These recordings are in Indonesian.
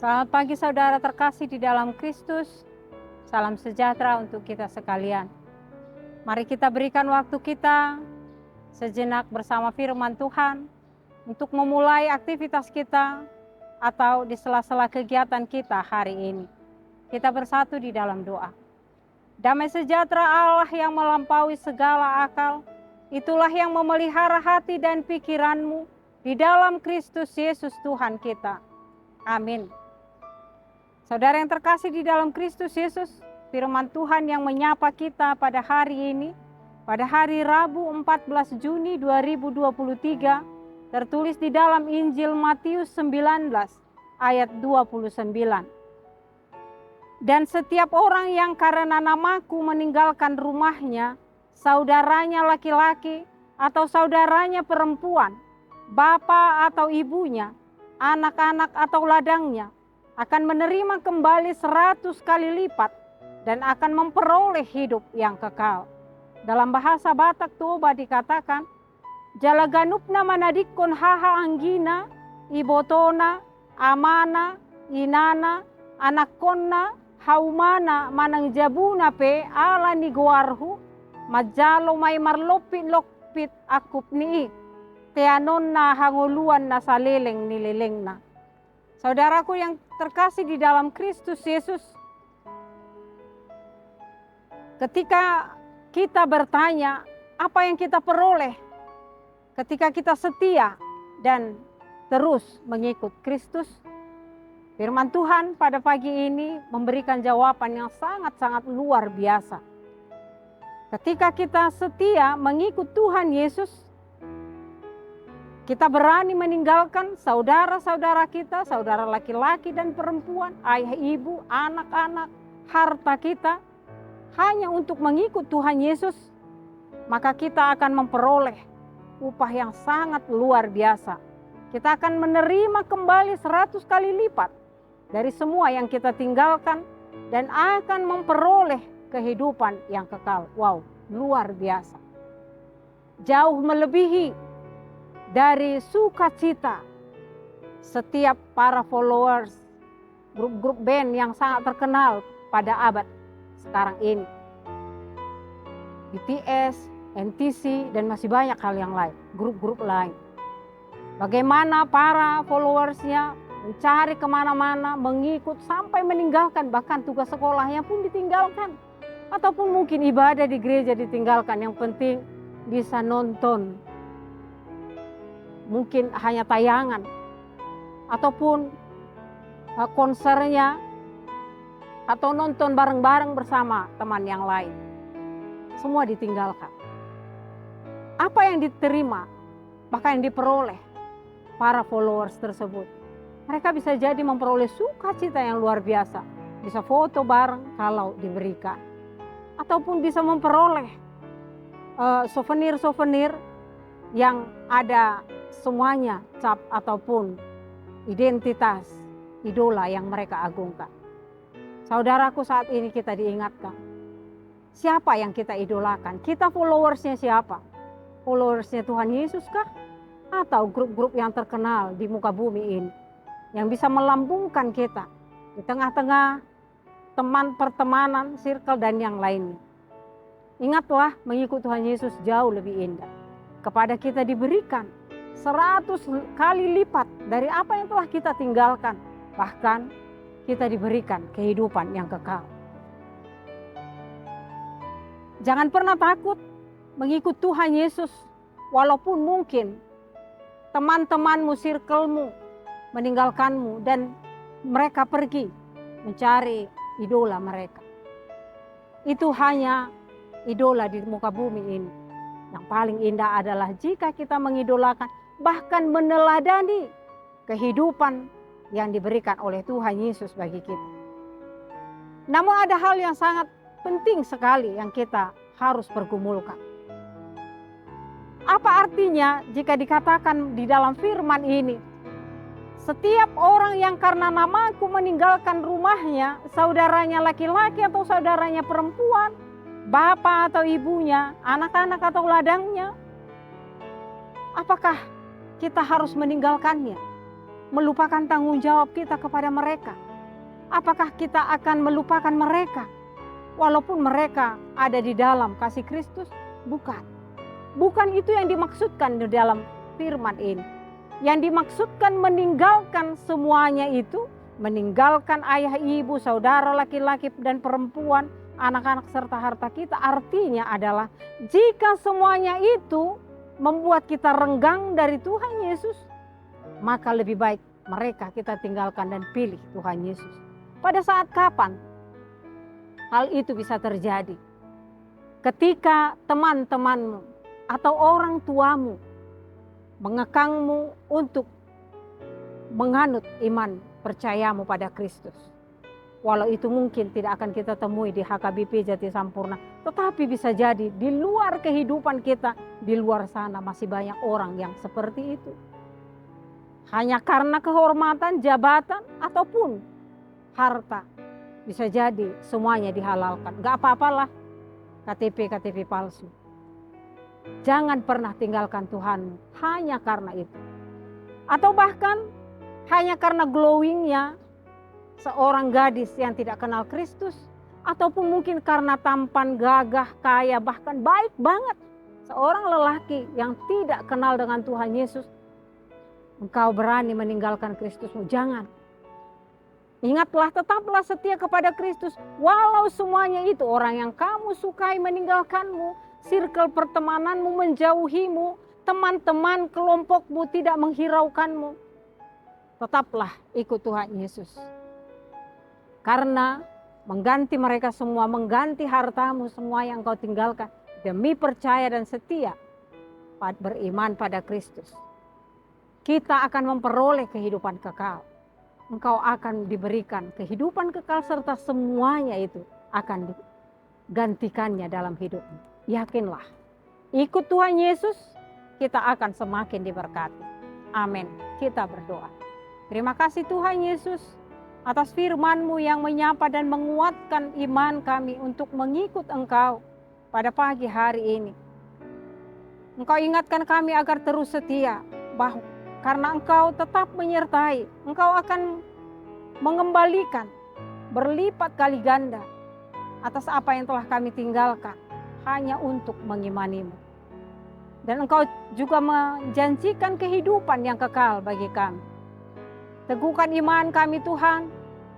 Selamat pagi saudara terkasih di dalam Kristus. Salam sejahtera untuk kita sekalian. Mari kita berikan waktu kita sejenak bersama firman Tuhan untuk memulai aktivitas kita atau di sela-sela kegiatan kita hari ini. Kita bersatu di dalam doa. Damai sejahtera Allah yang melampaui segala akal, itulah yang memelihara hati dan pikiranmu di dalam Kristus Yesus Tuhan kita. Amin. Saudara yang terkasih di dalam Kristus Yesus, firman Tuhan yang menyapa kita pada hari ini, pada hari Rabu 14 Juni 2023, tertulis di dalam Injil Matius 19 ayat 29. Dan setiap orang yang karena namaku meninggalkan rumahnya, saudaranya laki-laki atau saudaranya perempuan, bapa atau ibunya, anak-anak atau ladangnya, akan menerima kembali 100 kali lipat dan akan memperoleh hidup yang kekal. Dalam bahasa Batak Toba dikatakan, jalaganupna manadikon haha anggina, ibotona, amana, inana, anakonna, haumana, manang jabuna pe ala niguarhu, majalo may marlopit lokpit akup nii, teanon na hanguluan na saleleng nileleng na. Saudaraku yang terkasih di dalam Kristus Yesus, ketika kita bertanya apa yang kita peroleh, ketika kita setia dan terus mengikut Kristus, firman Tuhan pada pagi ini memberikan jawaban yang sangat-sangat luar biasa. Ketika kita setia mengikut Tuhan Yesus, kita berani meninggalkan saudara-saudara kita, saudara laki-laki dan perempuan, ayah ibu, anak-anak, harta kita, hanya untuk mengikut Tuhan Yesus, maka kita akan memperoleh upah yang sangat luar biasa. Kita akan menerima kembali 100 kali lipat dari semua yang kita tinggalkan dan akan memperoleh kehidupan yang kekal. Wow, luar biasa. Jauh melebihi dari sukacita setiap para followers grup-grup band yang sangat terkenal pada abad sekarang ini. BTS, NTC, dan masih banyak hal yang lain, grup-grup lain. Bagaimana para followersnya mencari kemana-mana, mengikut sampai meninggalkan, bahkan tugas sekolahnya pun ditinggalkan. Ataupun mungkin ibadah di gereja ditinggalkan, yang penting bisa nonton. Mungkin hanya tayangan, ataupun konsernya, atau nonton bareng-bareng bersama teman yang lain. Semua ditinggalkan. Apa yang diterima, bahkan yang diperoleh para followers tersebut, mereka bisa jadi memperoleh sukacita yang luar biasa. Bisa foto bareng kalau diberikan. Ataupun bisa memperoleh souvenir-souvenir yang ada semuanya cap ataupun identitas idola yang mereka agungkan. Saudaraku, saat ini kita diingatkan, siapa yang kita idolakan? Kita followersnya siapa? Followersnya Tuhan Yesus kah? Atau grup-grup yang terkenal di muka bumi ini yang bisa melambungkan kita di tengah-tengah teman pertemanan, circle dan yang lainnya. Ingatlah, mengikut Tuhan Yesus jauh lebih indah. Kepada kita diberikan 100 kali lipat dari apa yang telah kita tinggalkan. Bahkan kita diberikan kehidupan yang kekal. Jangan pernah takut mengikut Tuhan Yesus. Walaupun mungkin teman-temanmu, circlemu meninggalkanmu dan mereka pergi mencari idola mereka. Itu hanya idola di muka bumi ini. Yang paling indah adalah jika kita mengidolakan, bahkan meneladani kehidupan yang diberikan oleh Tuhan Yesus bagi kita. Namun ada hal yang sangat penting sekali yang kita harus pergumulkan. Apa artinya jika dikatakan di dalam firman ini, setiap orang yang karena namaku meninggalkan rumahnya, saudaranya laki-laki atau saudaranya perempuan, bapak atau ibunya, anak-anak atau ladangnya, apakah kita harus meninggalkannya? melupakan tanggung jawab kita kepada mereka? Apakah kita akan melupakan mereka walaupun mereka ada di dalam kasih Kristus? Bukan. Bukan itu yang dimaksudkan di dalam firman ini. Yang dimaksudkan meninggalkan semuanya itu, meninggalkan ayah, ibu, saudara, laki-laki dan perempuan, anak-anak serta harta kita, artinya adalah jika semuanya itu membuat kita renggang dari Tuhan Yesus, maka lebih baik mereka kita tinggalkan dan pilih Tuhan Yesus. Pada saat kapan hal itu bisa terjadi? Ketika teman-temanmu atau orang tuamu mengekangmu untuk menganut iman percayamu pada Kristus. Walau itu mungkin tidak akan kita temui di HKBP Jati Sampurna, tetapi bisa jadi di luar kehidupan kita, di luar sana masih banyak orang yang seperti itu. Hanya karena kehormatan, jabatan, ataupun harta. Bisa jadi semuanya dihalalkan. Gak apa-apalah KTP palsu. Jangan pernah tinggalkan Tuhanmu hanya karena itu. Atau bahkan hanya karena glowingnya seorang gadis yang tidak kenal Kristus. Ataupun mungkin karena tampan, gagah, kaya, bahkan baik banget. Seorang lelaki yang tidak kenal dengan Tuhan Yesus. Engkau berani meninggalkan Kristusmu. Jangan. Ingatlah, tetaplah setia kepada Kristus. Walau semuanya itu orang yang kamu sukai meninggalkanmu. Circle pertemananmu menjauhimu, teman-teman kelompokmu tidak menghiraukanmu. Tetaplah ikut Tuhan Yesus. Karena mengganti mereka semua, mengganti hartamu semua yang kau tinggalkan demi percaya dan setia beriman pada Kristus. Kita akan memperoleh kehidupan kekal. Engkau akan diberikan kehidupan kekal serta semuanya itu akan digantikannya dalam hidupmu. Yakinlah, ikut Tuhan Yesus, kita akan semakin diberkati. Amin. Kita berdoa. Terima kasih Tuhan Yesus atas firman-Mu yang menyapa dan menguatkan iman kami untuk mengikut Engkau pada pagi hari ini. Engkau ingatkan kami agar terus setia, bahwa karena Engkau tetap menyertai, Engkau akan mengembalikan berlipat kali ganda atas apa yang telah kami tinggalkan. Hanya untuk mengimanimu. Dan Engkau juga menjanjikan kehidupan yang kekal bagi kami. Teguhkan iman kami Tuhan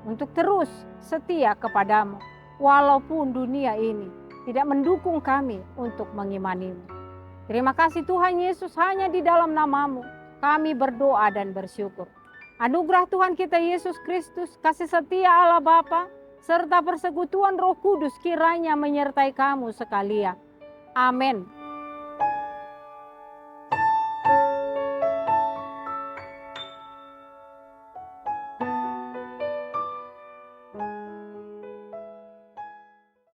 untuk terus setia kepadamu. Walaupun dunia ini tidak mendukung kami untuk mengimanimu. Terima kasih Tuhan Yesus, hanya di dalam nama-Mu kami berdoa dan bersyukur. Anugerah Tuhan kita Yesus Kristus, kasih setia Allah Bapa, serta persekutuan Roh Kudus kiranya menyertai kamu sekalian. Amin.